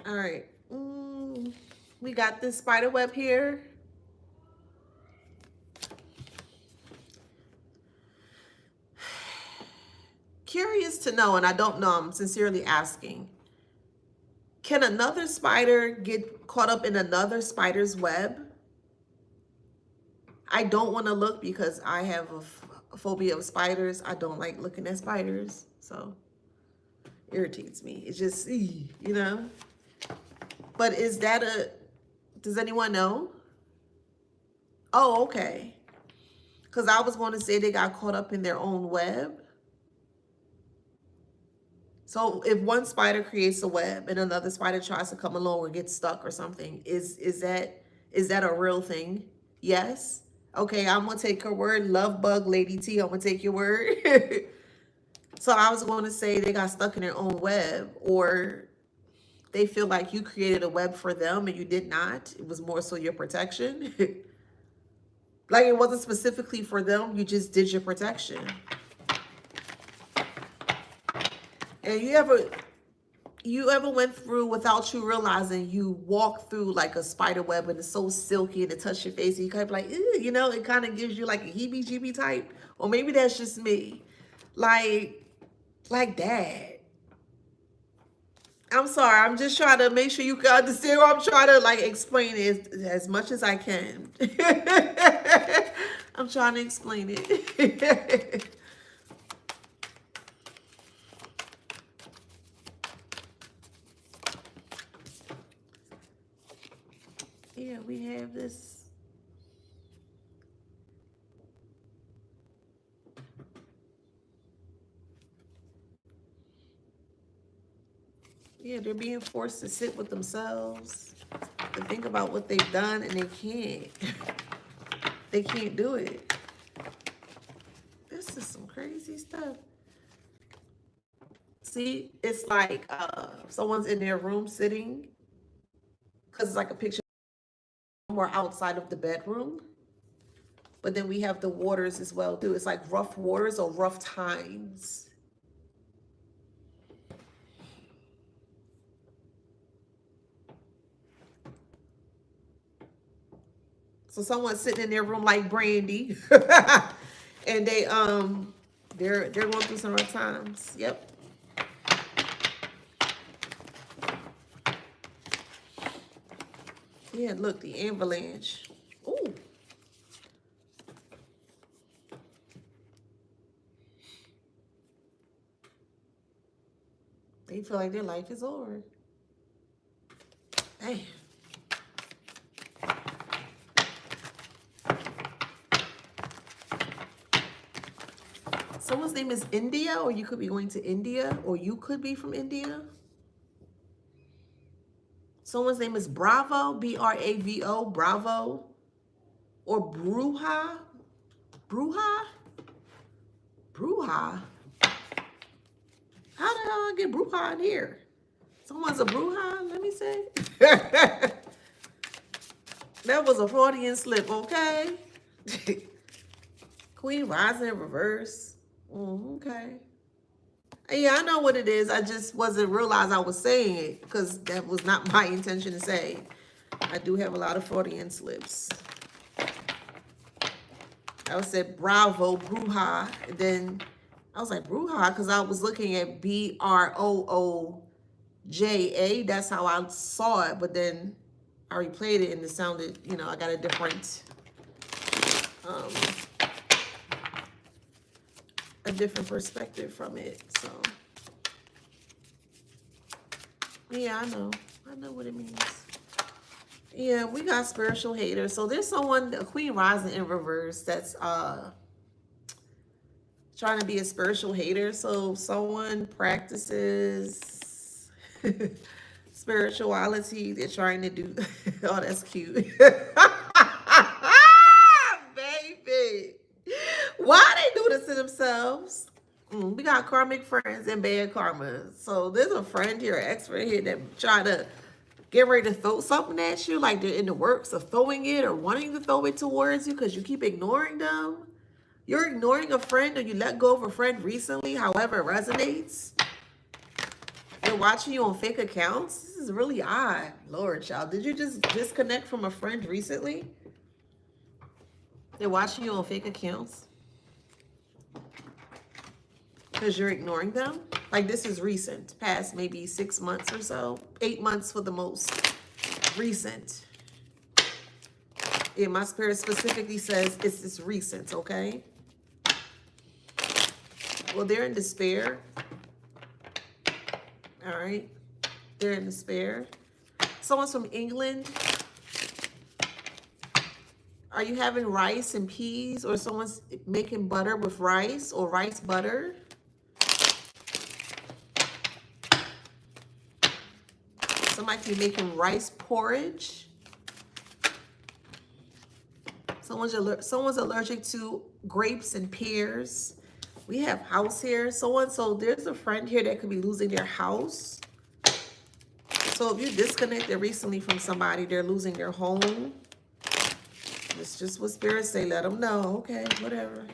All right. We got this spider web here. Curious to know, and I don't know, I'm sincerely asking. Can another spider get caught up in another spider's web? I don't want to look because I have a phobia of spiders. I don't like looking at spiders. So irritates me. It's just, you know. But is that does anyone know? Oh, okay. Because I was going to say they got caught up in their own web. So if one spider creates a web and another spider tries to come along or get stuck or something, is that a real thing? Yes. Okay, I'm gonna take her word. Love bug lady T, I'm gonna take your word. So I was going to say they got stuck in their own web, or they feel like you created a web for them and you did not. It was more so your protection. Like it wasn't specifically for them, you just did your protection. And you ever went through without you realizing you walked through like a spider web and it's so silky and it touched your face and you kind of like, ew, you know, it kind of gives you like a heebie-jeebie type, or maybe that's just me. Like that. I'm sorry. I'm just trying to make sure you can understand what I'm trying to like explain it as much as I can. I'm trying to explain it. Yeah, we have this. Yeah, they're being forced to sit with themselves, to think about what they've done, and they can't. They can't do it. This is some crazy stuff. See, it's like someone's in their room sitting, because it's like a picture more outside of the bedroom. But then we have the waters as well, too. It's like rough waters or rough times. So someone's sitting in their room like Brandy, and they're going through some rough times. Yep. Yeah, look, the avalanche. Ooh. They feel like their life is over. Damn. Someone's name is India, or you could be going to India, or you could be from India. Someone's name is Bravo, Bravo, Bravo, or Bruja, Bruja, Bruja. How the hell I get Bruja in here? Someone's a Bruja, let me see. That was a Freudian slip, okay? Queen rising in reverse. Okay. Yeah, I know what it is. I just wasn't realize I was saying it because that was not my intention to say. I do have a lot of Freudian slips. I said Bravo, Bruja, and then I was like, Bruja, because I was looking at Brooja. That's how I saw it. But then I replayed it and it sounded, you know, I got a different perspective from it. So, yeah, I know what it means. Yeah, we got spiritual haters. So there's someone, a Queen Rising in reverse, that's trying to be a spiritual hater. So someone practices spirituality. They're trying to do. Oh, that's cute. Baby, why they do this to themselves? We got karmic friends and bad karma. So there's a friend here, an expert here, that try to get ready to throw something at you, like they're in the works of throwing it or wanting to throw it towards you because you keep ignoring them. You're ignoring a friend, or you let go of a friend recently, however it resonates. They're watching you on fake accounts. This is really odd. Lord, child, did you just disconnect from a friend recently? They're watching you on fake accounts because you're ignoring them. Like, this is recent, past maybe 6 months or so, 8 months for the most recent. Yeah, my spirit specifically says it's recent, okay? Well, they're in despair. All right. They're in despair. Someone's from England. Are you having rice and peas, or someone's making butter with rice or rice butter? Somebody be making rice porridge. Someone's allergic to grapes and pears. We have house here. So there's a friend here that could be losing their house. So if you disconnected recently from somebody, they're losing their home. It's just what spirits say. Let them know. Okay, whatever.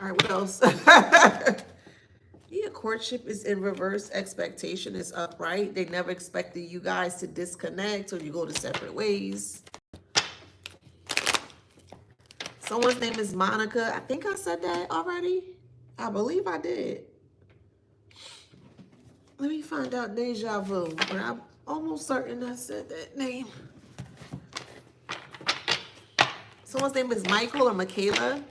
All right, what else? Yeah, courtship is in reverse. Expectation is upright. They never expected you guys to disconnect or you go to separate ways. Someone's name is Monica. I think I said that already. I believe I did. Let me find out deja vu. But I'm almost certain I said that name. Someone's name is Michael or Michaela.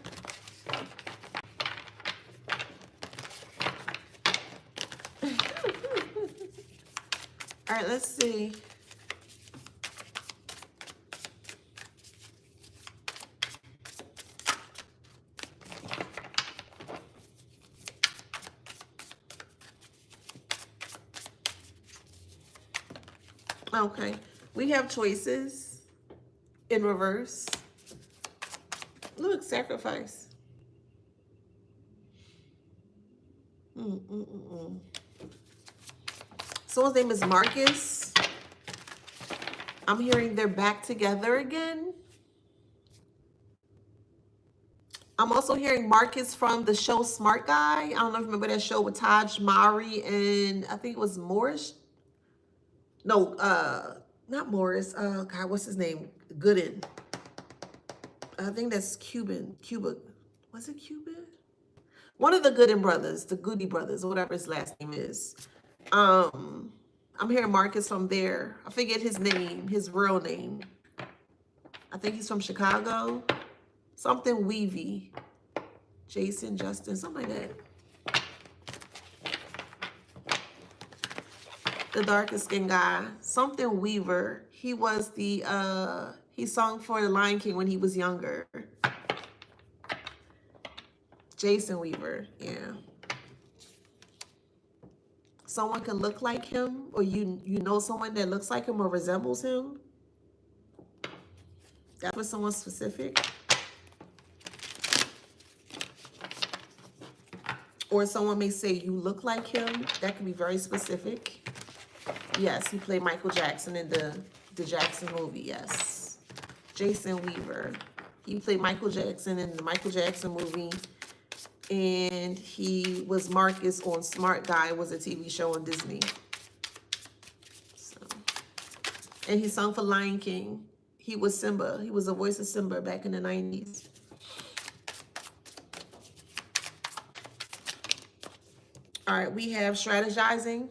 All right, let's see. Okay, we have choices in reverse. Look, sacrifice. Someone's name is Marcus. I'm hearing they're back together again. I'm also hearing Marcus from the show Smart Guy. I don't know if you remember that show with Taj Mowry and I think it was Morris. No, not Morris. God, what's his name? Gooden. I think that's Cuban. Cuba. Was it Cuban? One of the Gooden brothers, the Goody brothers, or whatever his last name is. I'm hearing Marcus from there. I forget his name, his real name. I think he's from Chicago. Something Weavy. Jason, Justin, something like that. The darkest skin guy, something Weaver. He was the he sung for the Lion King when he was younger. Jason Weaver, yeah. Someone can look like him, or you know someone that looks like him or resembles him. That's for someone specific. Or someone may say you look like him. That can be very specific. Yes, he played Michael Jackson in the Jackson movie, yes. Jason Weaver. He played Michael Jackson in the Michael Jackson movie. And he was Marcus on Smart Guy, was a TV show on Disney. So, and he sung for Lion King. He was Simba. He was the voice of Simba back in the 90s. All right, we have strategizing.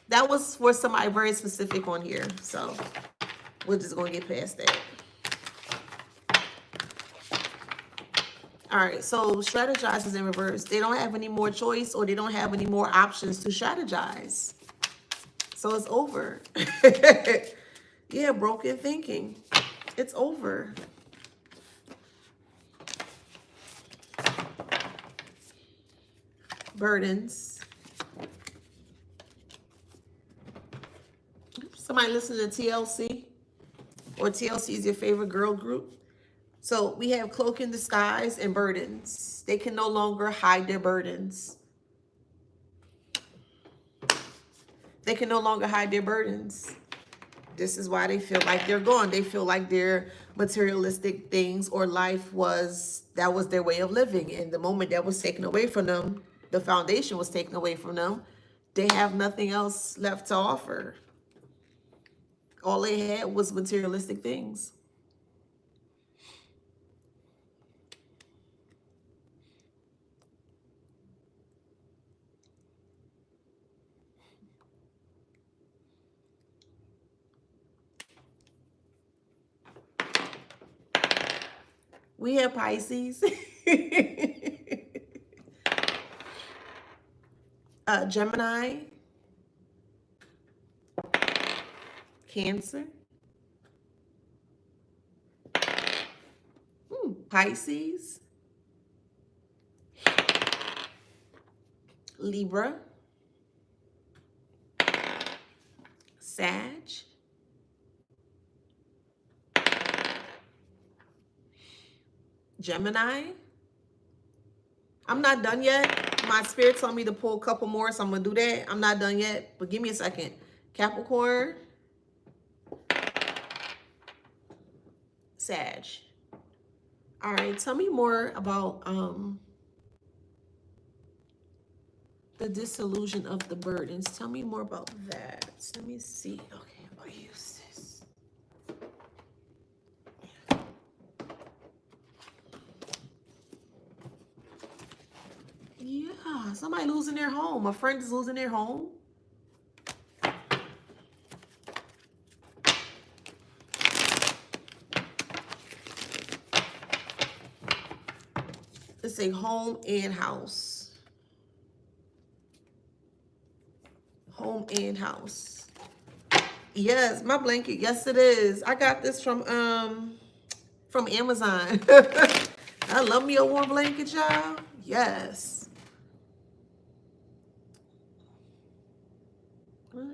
That was for somebody very specific on here, so we're just going to get past that. All right, so strategize is in reverse. They don't have any more choice, or they don't have any more options to strategize. So it's over. Yeah, broken thinking. It's over. Burdens. Somebody listen to TLC, or TLC is your favorite girl group. So we have cloak in disguise and burdens. They can no longer hide their burdens. They can no longer hide their burdens. This is why they feel like they're gone. They feel like their materialistic things or life was their way of living. And the moment that was taken away from them, the foundation was taken away from them, they have nothing else left to offer. All they had was materialistic things. We have Pisces. Gemini. Cancer. Pisces. Libra. Sag. Gemini. I'm not done yet. My spirit told me to pull a couple more, so I'm going to do that. I'm not done yet, but give me a second. Capricorn. Sag. All right, tell me more about the disillusion of the burdens. Tell me more about that. Let me see. Okay, I'll use this. Yeah, somebody losing their home. A friend is losing their home. It's a home and house. Home and house. Yes, my blanket. Yes, it is. I got this from Amazon. I love me a warm blanket, y'all. Yes. What?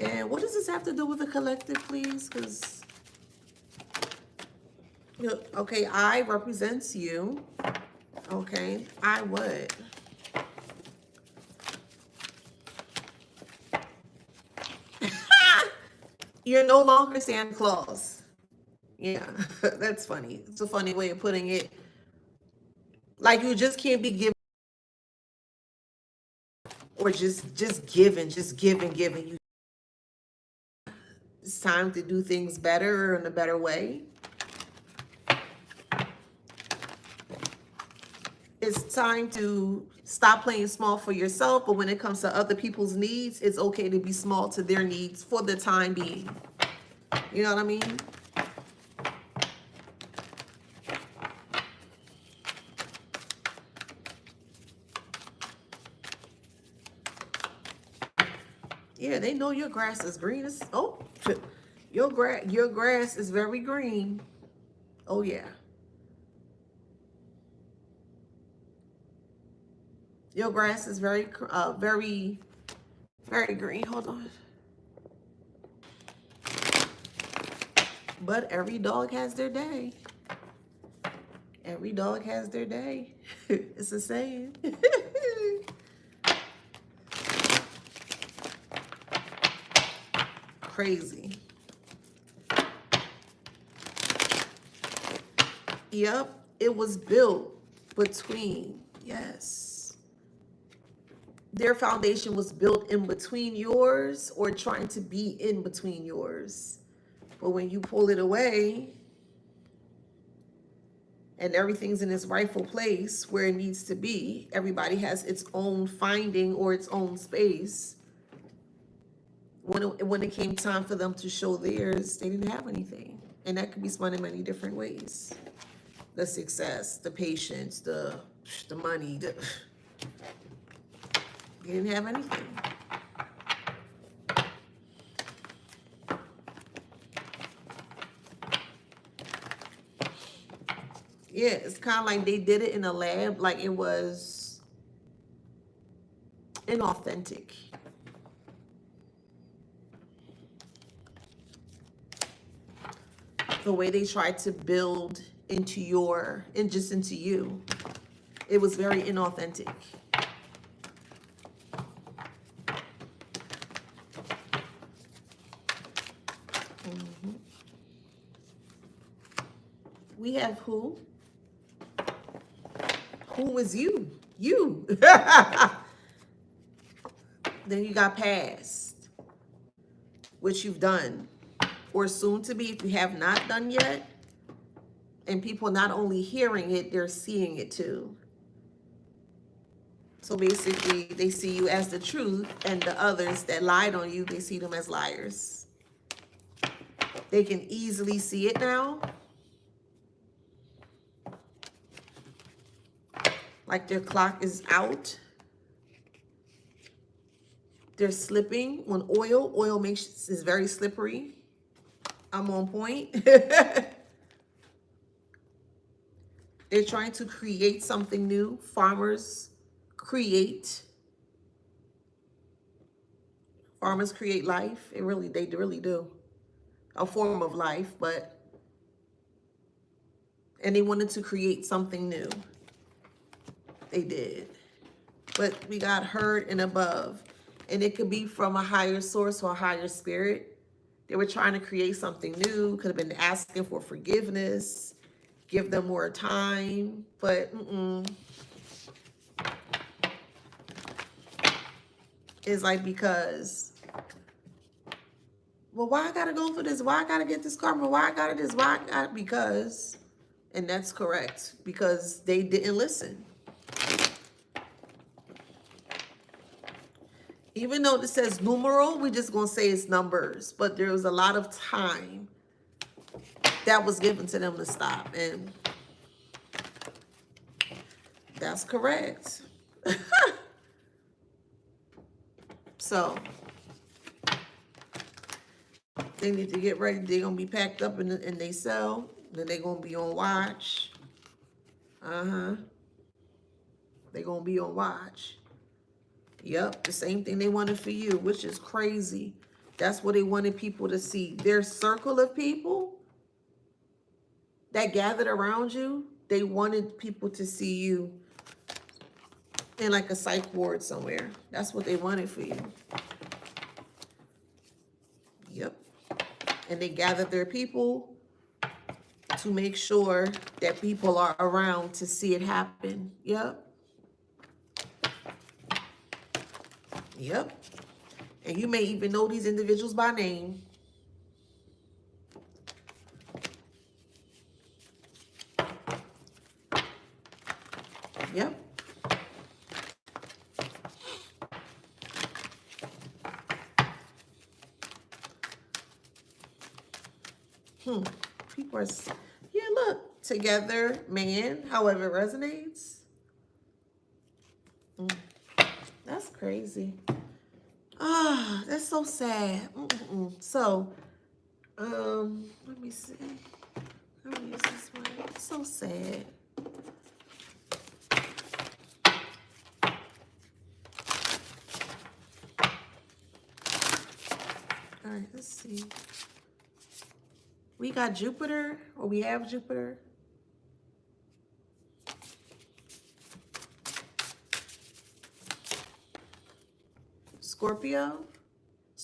And what does this have to do with the collective, please? Because, okay, I represents you. Okay, I would. You're no longer Santa Claus. Yeah, that's funny. It's a funny way of putting it. Like you just can't be giving, or just giving, giving. It's time to do things better or in a better way. It's time to stop playing small for yourself, but when it comes to other people's needs, it's okay to be small to their needs for the time being. You know what I mean? Yeah, they know your grass is green. Your grass is very green. Oh yeah. Your grass is very green. Hold on. But every dog has their day. Every dog has their day. It's a saying. crazy. Yep, it was built between, yes. Their foundation was built in between yours or trying to be in between yours. But when you pull it away and everything's in its rightful place where it needs to be, everybody has its own finding or its own space. When it came time for them to show theirs, they didn't have anything. And that could be spun in many different ways. The success, the patience, the money, they didn't have anything. Yeah, it's kind of like they did it in a lab, like it was inauthentic. The way they tried to build into into you, it was very inauthentic. We have who? Who is you? You. Then you got past, which you've done, or soon to be if you have not done yet. And people not only hearing it, they're seeing it too. So basically, they see you as the truth, and the others that lied on you, they see them as liars. They can easily see it now. Like their clock is out. They're slipping on oil. Oil is very slippery. I'm on point. They're trying to create something new. Farmers create life. They really do. A form of life, and they wanted to create something new. They did. But we got hurt and above. And it could be from a higher source or a higher spirit. They were trying to create something new. Could have been asking for forgiveness. Give them more time. But it's like, because, well, why I gotta go for this? Why I gotta get this karma? Why I gotta this? Why I gotta, because, and that's correct, because they didn't listen. Even though it says numeral, we're just gonna say it's numbers, but there was a lot of time that was given to them to stop, and that's correct. So they need to get ready. They're gonna be packed up in they cell. Then they're gonna be on watch. They're gonna be on watch. Yep, the same thing they wanted for you, which is crazy. That's what they wanted people to see. Their circle of people that gathered around you, they wanted people to see you in like a psych ward somewhere. That's what they wanted for you. Yep. And they gathered their people to make sure that people are around to see it happen. Yep. Yep. And you may even know these individuals by name. Yep. People are, yeah, look, together, man, however it resonates. That's crazy. Ah, that's so sad. So, let me see. Let me use this one. It's so sad. All right, let's see. We got Jupiter, or we have Jupiter. Scorpio.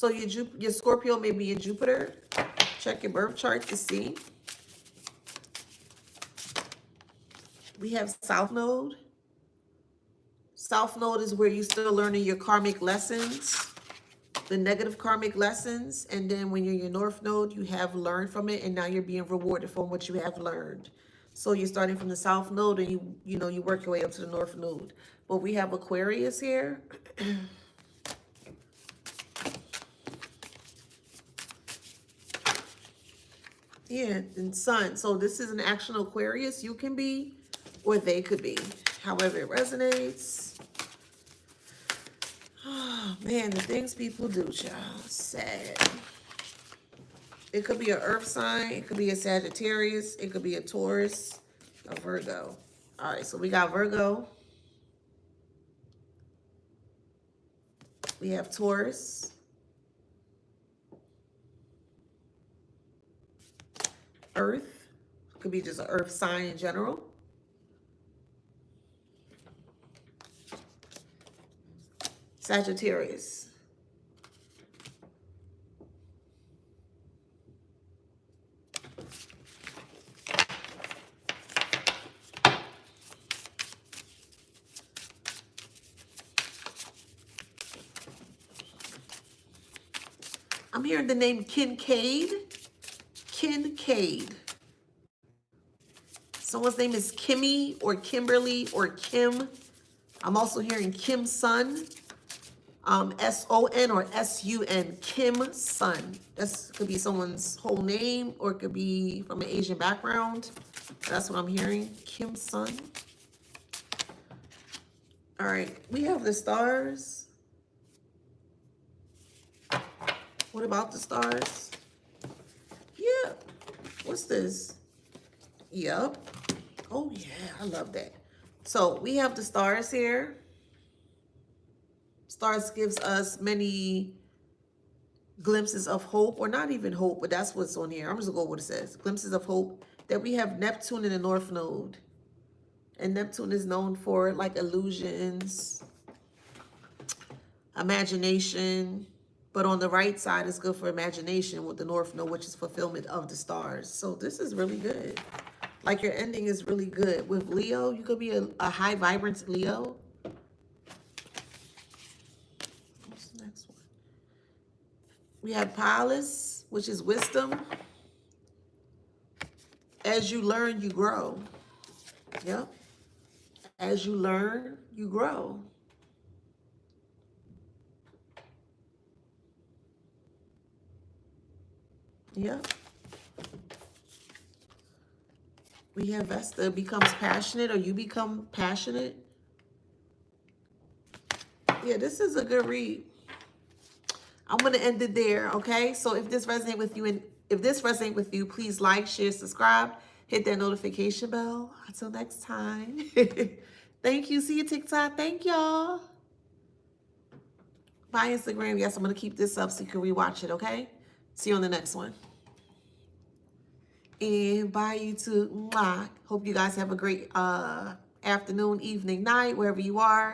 So your Scorpio may be in Jupiter. Check your birth chart to see. We have South Node. South Node is where you're still learning your karmic lessons, the negative karmic lessons. And then when you're in your North Node, you have learned from it, and now you're being rewarded from what you have learned. So you're starting from the South Node, and you work your way up to the North Node. But we have Aquarius here. Yeah, and Sun. So this is an actual Aquarius you can be, or they could be. However it resonates. Oh, man, the things people do, child. Sad. It could be an Earth sign. It could be a Sagittarius. It could be a Taurus, a Virgo. All right, so we got Virgo. We have Taurus. Earth. Could be just an Earth sign in general. Sagittarius. I'm hearing the name Kincaid. Kincaid. Someone's name is Kimmy or Kimberly or Kim. I'm also hearing Kim Sun. S-O-N or S-U-N. Kim Sun. That could be someone's whole name, or it could be from an Asian background. That's what I'm hearing. Kim Sun. All right. We have the stars. What about the stars? Yeah. What's this? Yep. Oh, yeah. I love that. So we have the stars here. Stars gives us many glimpses of hope, or not even hope, but that's what's on here. I'm just going to go with what it says. Glimpses of hope. That we have Neptune in the North Node. And Neptune is known for like illusions, imagination. But on the right side, it's good for imagination with the North Node, which is fulfillment of the stars. So this is really good. Like your ending is really good. With Leo, you could be a high vibrance Leo. What's the next one? We have Palace, which is wisdom. As you learn, you grow. Yep. As you learn, you grow. Yep. We have Vesta becomes passionate, or you become passionate. Yeah, this is a good read. I'm going to end it there, okay? So if this resonates with you, please like, share, subscribe, hit that notification bell. Until next time. Thank you. See you TikTok. Thank y'all. Bye Instagram. Yes, I'm going to keep this up so you can rewatch it, okay? See you on the next one. And bye YouTube. Mwah. Hope you guys have a great afternoon, evening, night, wherever you are.